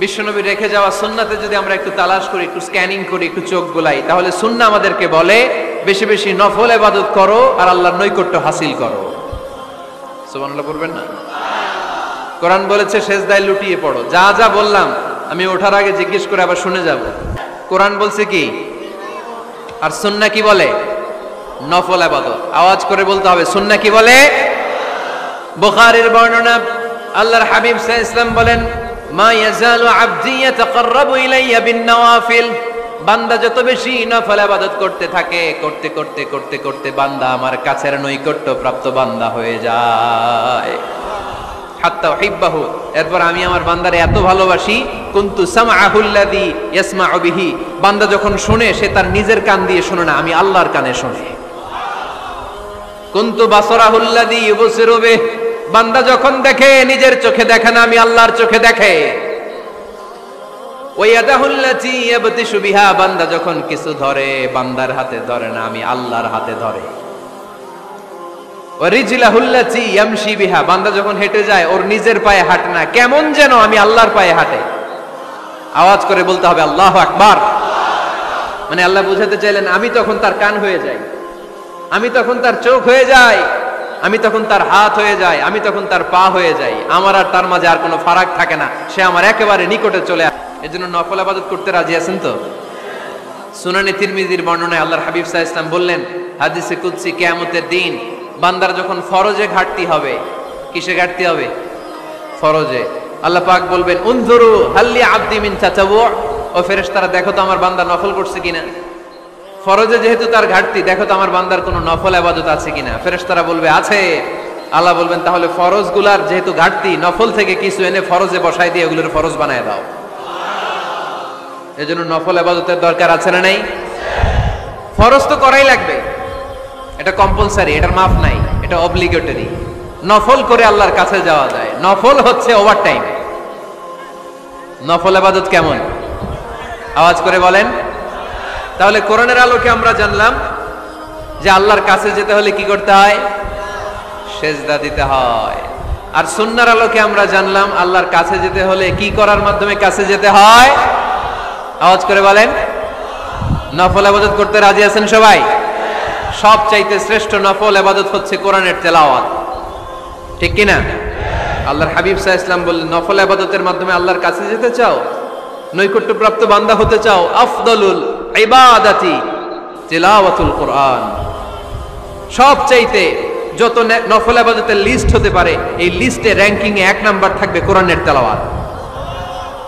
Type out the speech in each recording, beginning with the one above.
বিশ্বনবী রেখে যাওয়া সুন্নাতে যদি আমরা একটু তালাশ করি, একটু স্ক্যানিং করি, একটু চোখ গোলাই, তাহলে সুন্নাহ আমাদেরকে বলে বেশি বেশি নফল ইবাদত করো আর আল্লাহর নৈকট্য হাসিল করো। সুবহানাল্লাহ পড়বেন না? কোরআন বলেছে সেজদায় লুটিয়ে পড়ো। যা যা বললাম আমি ওঠার আগে জিজ্ঞেস করে আবার শুনে যাব। কোরআন বলছে কি আর সুন্নাহ কি বলে? নফল ইবাদত। আওয়াজ করে বলতে হবে সুন্নাহ কি বলে? বুখারীর বর্ণনা, আল্লাহর হাবিব সাল্লাল্লাহু আলাইহি ওয়াসাল্লাম বলেন, মা ইয়াজালু আবদি ইয়াতাকাররাবু ইলাইয়া বিন-নওয়াফিল, বান্দা যত বেশি নফল ইবাদত করতে থাকে, করতে করতে করতে করতে বান্দা আমার কাছের নৈকট্য প্রাপ্ত বান্দা হয়ে যায়। হাত্তা উহিব্বাহু, এরপর আমি আমার বান্দারে এত ভালোবাসি, কুনতু সামআহুল্লাযী ইয়াসমাউ বিহি, বান্দা যখন শুনে সে তার নিজের কান দিয়ে শুনে না, আমি আল্লাহর কানে শুনি। কুনতু বাসরাহুল্লাযী ইউবসিরু বিহি, বান্দা যখন দেখে নিজের চোখে দেখে না, আমি আল্লাহর চোখে দেখে। ওয়ায়াদাহুল্লাতী ইয়াবতিশু বিহা, বান্দা যখন কিছু ধরে বান্দার হাতে ধরে না, আমি আল্লাহর হাতে ধরে। ওয়ারিজলাহুল্লাতী ইয়ামশি বিহা, বান্দা যখন হেঁটে যায় ওর নিজের পায়ে হাঁটে না, কেমন যেন আমি আল্লাহর পায়ে হাঁটে। আওয়াজ করে বলতে হবে আল্লাহু আকবার। মানে আল্লাহ বুঝাতে চাইলেন আমি তখন তার কান হয়ে যাই, আমি তখন তার চোখ হয়ে যাই, আমি তখন তার হাত হয়ে যাই, আমি তখন তার পা হয়ে যাই, আমার আর তার মাঝে আর কোনো ফারাক থাকে না, সে আমার একেবারে নিকটে চলে আসে। এজন্য নফল ইবাদত করতে রাজি আছেন তো? সুনানে তিরমিজির বর্ণনায় আল্লাহর হাবিব সাল্লাল্লাহু আলাইহি ওয়াসাল্লাম বললেন, হাদিসে কুদসি, কিয়ামতের দিন বান্দার যখন ফরজে ঘাটতি হবে, কিসে ঘাটতি হবে? ফরজে। আল্লাহ পাক বলবেন, উনজুরু হাল্লি আবদি মিন তাতাওয়ু, ও ফেরেশতারা দেখো তো আমার বান্দা নফল করছে কিনা। ফরজে যেহেতু তার ঘাটতি, দেখো তো আমার বান্দার কোনো নফল ইবাদত আছে কিনা। ফেরেশতারা বলবে আছে। আল্লাহ বলবেন তাহলে ফরজগুলার যেহেতু ঘাটতি, নফল থেকে কিছু এনে ফরজে বসাই দিয়ে ওগুলোর ফরজ বানায় দাও। এজন্য নফল ইবাদতের দরকার আছে না নাই? ফরজ তো করাই লাগবে, এটা কম্পালসারি, এটার মাফ নাই, এটা অব্লিগেটরি। নফল করে আল্লাহর কাছে যাওয়া যায়, নফল হচ্ছে ওভারটাইম। নফল ইবাদত কেমন? আওয়াজ করে বলেন। তাহলে কোরআনের আলোকে আমরা জানলাম যে আল্লাহর কাছে যেতে হলে কি করতে হয়? সেজদা দিতে হয়। আর সুন্নাহর আলোকে আমরা জানলাম আল্লাহর কাছে যেতে হলে কি করার মাধ্যমে কাছে যেতে হয়? আওয়াজ করে বলেন। নফল ইবাদত করতে রাজি আছেন সবাই? সবচাইতে শ্রেষ্ঠ নফল ইবাদত হচ্ছে কোরআনের তেলাওয়াত, ঠিক কি না? আল্লাহর হাবিব সাল্লাল্লাহু আলাইহি ওয়াসাল্লাম বললেন, নফল ইবাদতের মাধ্যমে আল্লাহর কাছে যেতে চাও, নৈকট্যপ্রাপ্ত বান্দা হতে চাও, আফদলুল ইবাদাতি তিলাওয়াতুল কোরআন। সবচাইতে যত নফল ইবাদতের লিস্ট হতে পারে, এই লিস্টে র‍্যাঙ্কিং এ 1 নাম্বার থাকবে কোরআনের তেলাওয়াত।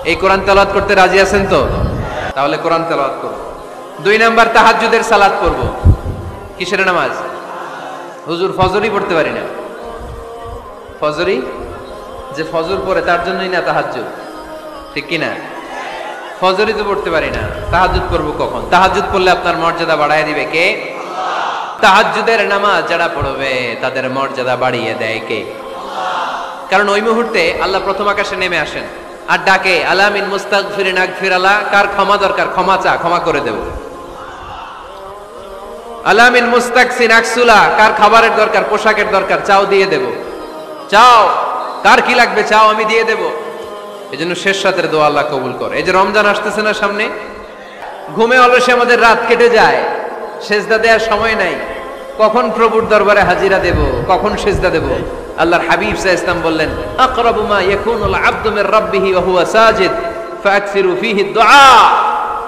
এই কোরআন তেলাওয়াত করতে রাজি আছেন তো? তাহলে কোরআন তেলাওয়াত করব। 2 নাম্বার তাহাজ্জুদের সালাত করব। কিসের নামাজ? হুজুর ফজরই পড়তে পারি না। ফজরই যে ফজর পড়ে তার জন্যই না তাহাজ্জুদ, ঠিক কি না? ফজরই তো পড়তে পারি না, তাহাজ্জুদ করব কখন? তাহাজ্জুদ পড়লে আপনার মর্যাদা বাড়ায় দিবে কে? তাহাজ্জুদের নামাজ যারা পড়বে তাদের মর্যাদা বাড়িয়ে দেয় কে? কারণ ওই মুহূর্তে আল্লাহ প্রথম আকাশে নেমে আসেন আর ডাকে, আলা মিন মুস্তাগফিরিন আগফিরালা, কার ক্ষমা দরকার ক্ষমা চা, ক্ষমা করে দেব। আলা মিন মুস্তাকসিন আকসুলা, কার খাবারের দরকার পোশাকের দরকার চাও দিয়ে দেব। চাও, কার কি লাগবে চাও আমি দিয়ে দেব। এজন্য শেষ রাতের দোয়া আল্লাহ কবুল করে। এই যে রমজান আসতেছে না সামনে, ঘুমে অলসে আমাদের রাত কেটে যায়, সেজদা দেওয়ার সময় নাই, কখন প্রভুর দরবারে হাজিরা দেব, কখন সেজদা দেব। আল্লাহর হাবিব সাল্লাল্লাহু আলাইহি ওয়াসাল্লাম বললেন, আকরাবু মা ইয়াকুনুল আবদু মির রাব্বিহি ওয়া হুয়া সাজিদ ফাকসিরু ফীহি দুআ।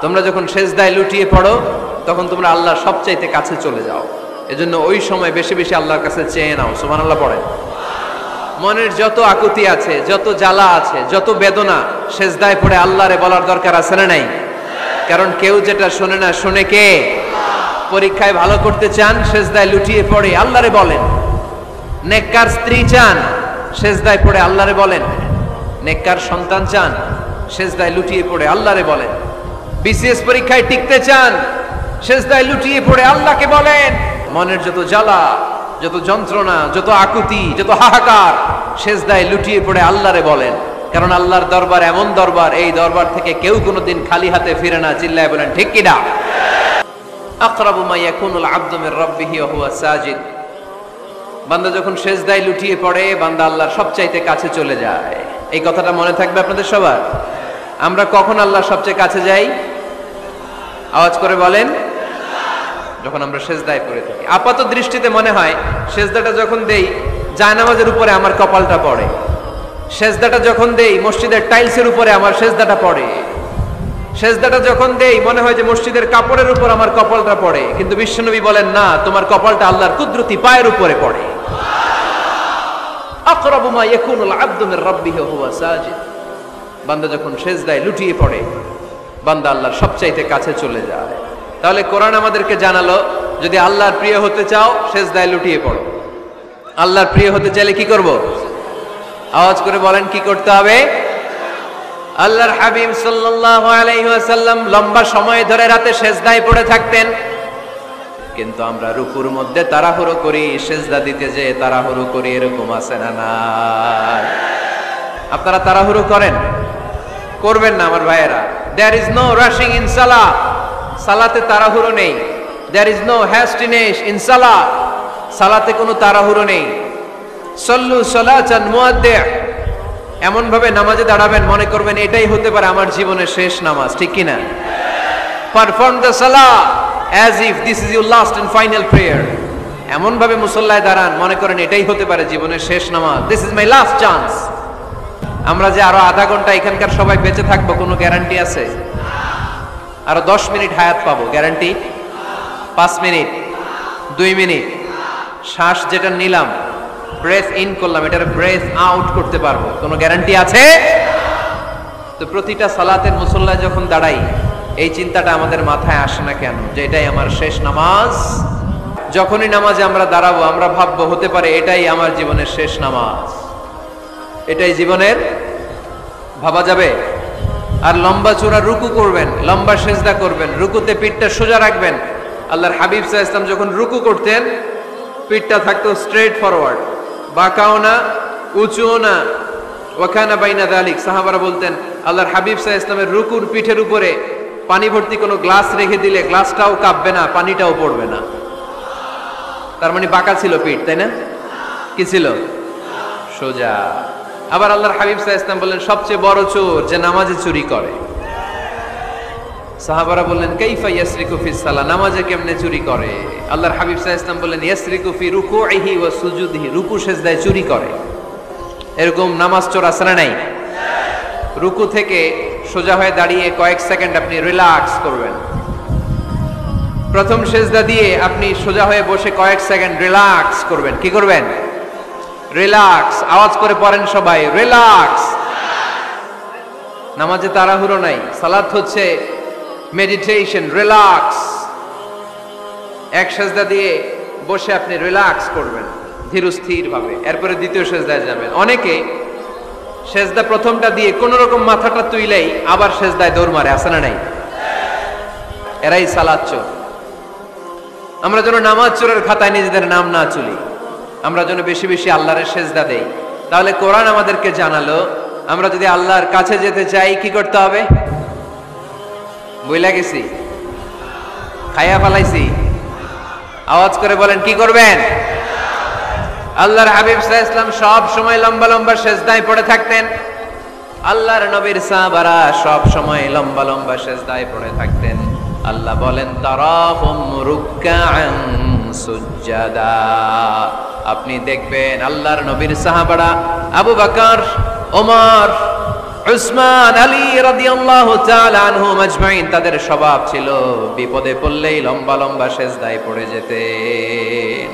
তোমরা যখন সেজদায় লুটিয়ে পড়ো তখন তোমরা আল্লাহর সবচাইতে কাছে চলে যাও। এজন্য ওই সময় বেশি বেশি আল্লাহর কাছে চেয়ে নাও। সুবহানাল্লাহ পড়েন। মনের যত আকুতি আছে, যত জ্বালা আছে, যত বেদনা, সেজদায় পড়ে আল্লাহরে বলার দরকার আছে না নাই? কারণ কেউ যেটা শোনে না, শোনে কে? পরীক্ষায় ভালো করতে চান, সেজদায় লুটিয়ে পড়ে আল্লাহরে বলেন। নেককার স্ত্রী চান, সেজদায় পড়ে আল্লাহরে বলেন। নেককার সন্তান চান, সেজদায় লুটিয়ে পড়ে আল্লাহরে বলেন। বিসিএস পরীক্ষায় টিকতে চান, সেজদায় লুটিয়ে পড়ে আল্লাহকে বলেন। মনের যত জ্বালা, যত যন্ত্রণা, যত আকুতি, যত হাহাকার, সেজদায় লুটিয়ে পড়ে আল্লাহরে বলেন। কারণ আল্লাহর দরবার এমন দরবার, এই দরবার থেকে কেউ কোনোদিন খালি হাতে ফিরে না। চিল্লায় বলেন ঠিক কি না? আকরাবু মা ইয়াকুনুল আবদু মির রাব্বিহি ওয়া হুয়া সাজিদ। বান্দা যখন সেজদায় লুটিয়ে পড়ে, বান্দা আল্লাহর সবচাইতে কাছে চলে যায়। এই কথাটা মনে থাকবে আপনাদের সবার। আমরা কখন আল্লাহর সবচেয়ে কাছে যাই? আওয়াজ করে বলেন, যখন আমরা সেজদায় পড়ে থাকি। আপাত দৃষ্টিতে মনে হয় সেজদাটা যখন দেই জায়নামাজের উপরে আমার কপালটা পড়ে, সেজদাটা যখন দেই মসজিদের টাইলসের উপরে আমার সেজদাটা পড়ে, সেজদাটা যখন দেই মনে হয় যে মসজিদের কাপড়ের উপর আমার কপালটা পড়ে। কিন্তু বিশ্বনবী বলেন না, তোমার কপালটা আল্লাহর কুদরতি পায়ের উপরে পড়ে। আকরাবু মা ইয়াকুনুল আবদু মির রাব্বিহি ওয়া হুয়া সাজিদ। বান্দা যখন সেজদায় লুটিয়ে পড়ে, বান্দা আল্লাহর সবচাইতে কাছে চলে যায়। তাহলে কোরআন আমাদেরকে জানালো, যদি আল্লাহর প্রিয় হতে চাও সেজদায় লুটিয়ে পড়ো। আল্লাহর প্রিয় হতে চাইলে কি করব? আওয়াজ করে বলেন, কি করতে হবে? আল্লাহর হাবিব সাল্লাল্লাহু আলাইহি ওয়াসাল্লাম লম্বা সময় ধরে রাতে সেজদায় পড়ে থাকতেন। কিন্তু আমরা রুকুর মধ্যে তাড়াহুড়ো করি, সেজদা দিতে যে তাড়াহুড়ো করি, এরকম আছে না? না, আপনারা তাড়াহুড়ো করেন? করবেন না আমার ভাইয়েরা। There is no rushing in সালাহ। সালাতে তাড়াহুড়ো নেই। There is no hastiness in সালাহ। সালাতে কোনো তাড়াহুড়ো নেই। সল্লু সালাতান মুআদ্দি'। এমন ভাবে নামাজে দাঁড়াবেন মনে করবেন এটাই হতে পারে আমার জীবনের শেষ নামাজ, ঠিক কি না? Perform the Salah as if this is your last and final prayer. এমন ভাবে মুসল্লায় দাঁড়ান মনে করেন এটাই হতে পারে জীবনের শেষ নামাজ। This is my last chance. আমরা যে আরো আধা ঘন্টা এখানকার সবাই বেঁচে থাকবো কোনো গ্যারান্টি আছে? আরো 10 মিনিট হায়াত পাবো, গ্যারান্টি? 5 মিনিট, 2 মিনিট, শ্বাস যেটা নিলাম, ব্রেথ ইন করলাম, এটার ব্রেথ আউট করতে পারবো, কোনো গ্যারান্টি আছে? তো প্রতিটা সালাতের মুসল্লায় যখন দাঁড়াই এই চিন্তাটা আমাদের মাথায় আসে না কেন যে এটাই আমার শেষ নামাজ? যখনই নামাজে আমরা দাঁড়াবো আমরা ভাববো হতে পারে এটাই আমার জীবনের শেষ নামাজ, এটাই জীবনের। ভাবা যাবে? আর লম্বা চূড়া রুকু করবেন, লম্বা সেজদা করবেন, রুকুতে পিঠটা সোজা রাখবেন। আল্লাহর হাবিব সাল্লাল্লাহু আলাইহি ওয়াসাল্লাম যখন রুকু করতেন পিঠটা থাকতো স্ট্রেট ফরওয়ার্ড, বাঁকাও না উঁচুও না। ওয়াকানা বাইনা যালিক। সাহাবারা বলতেন আল্লাহর হাবিব সাল্লাল্লাহু আলাইহি ওয়াসাল্লামের রুকুর পিঠের উপরে পানি ভর্তি কোনো গ্লাস রেখে দিলে গ্লাসটাও কাঁপবে না, পানিটাও পড়বে না। তার মানে বাঁকা ছিল পিঠ, তাই না? কি ছিল? সোজা। আবার আল্লাহর হাবিব সাল্লাল্লাহু আলাইহি ওয়াসাল্লাম বললেন সবচেয়ে বড় চোর যে নামাজে চুরি করে। সাহাবারা বললেন কাইফা ইয়াসরিকু ফিস সালাহ, নামাজে কেমনে চুরি করে? আল্লাহর হাবিব সাল্লাল্লাহু আলাইহি ওয়াসাল্লাম বললেন ইয়াসরিকু ফি রুকুইহি ওয়া সুজুদিহি, রুকু সেজদায় চুরি করে। এরকম নামাজ চোর আছে না নাই? রুকু থেকে সোজা হয়ে দাঁড়িয়ে কয়েক সেকেন্ড আপনি রিল্যাক্স করবেন। প্রথম সেজদা দিয়ে আপনি সোজা হয়ে বসে কয়েক সেকেন্ড রিল্যাক্স করবেন। কি করবেন? রিল্যাক্স। আওয়াজ করে পড়েন সবাই, রিল্যাক্স। নামাজে তাড়াহুড়ো নাই, সালাত হচ্ছে মেডিটেশন, রিল্যাক্স। এক সেজদা দিয়ে বসে আপনি রিল্যাক্স করবেন ধীরস্থির ভাবে, এরপরে দ্বিতীয় সেজদায় যাবেন। অনেকে সেজদা প্রথমটা দিয়ে কোন রকম মাথাটা তুইলেই আবার সেজদায় দৌড় মারে, আছে না নাই? এরাই সালাত চোর। আমরা যেন নামাজ চোরের খাতায় নিজেদের নাম না চুলি, আমরা যেন বেশি বেশি আল্লাহর সেজদা দেই। তাহলে কোরআন আমাদেরকে জানালো আমরা যদি আল্লাহর কাছে যেতে চাই কি করতে হবে? বইলা গেছি, খাইয়া ফেলাইছি? আওয়াজ করে বলেন কি করবেন? আল্লাহর হাবিব সাল্লাল্লাহু আলাইহি ওয়াসাল্লাম সব সময় লম্বা লম্বা সেজদায় পড়ে থাকতেন। আল্লাহর নবীর সাহাবারা সব সময় লম্বা লম্বা সেজদায় পড়ে থাকতেন। আল্লাহ বলেন তারাহুম রুকআন সুজদা। আপনি দেখবেন আল্লাহর নবীর সাহাবারা আবু বকর, ওমর, উসমান, আলী রাদিয়াল্লাহু তাআলা আনহুম আজমাইন, তাদের স্বভাব ছিল বিপদে পড়লেই লম্বা লম্বা সেজদায় পড়ে যেতেন।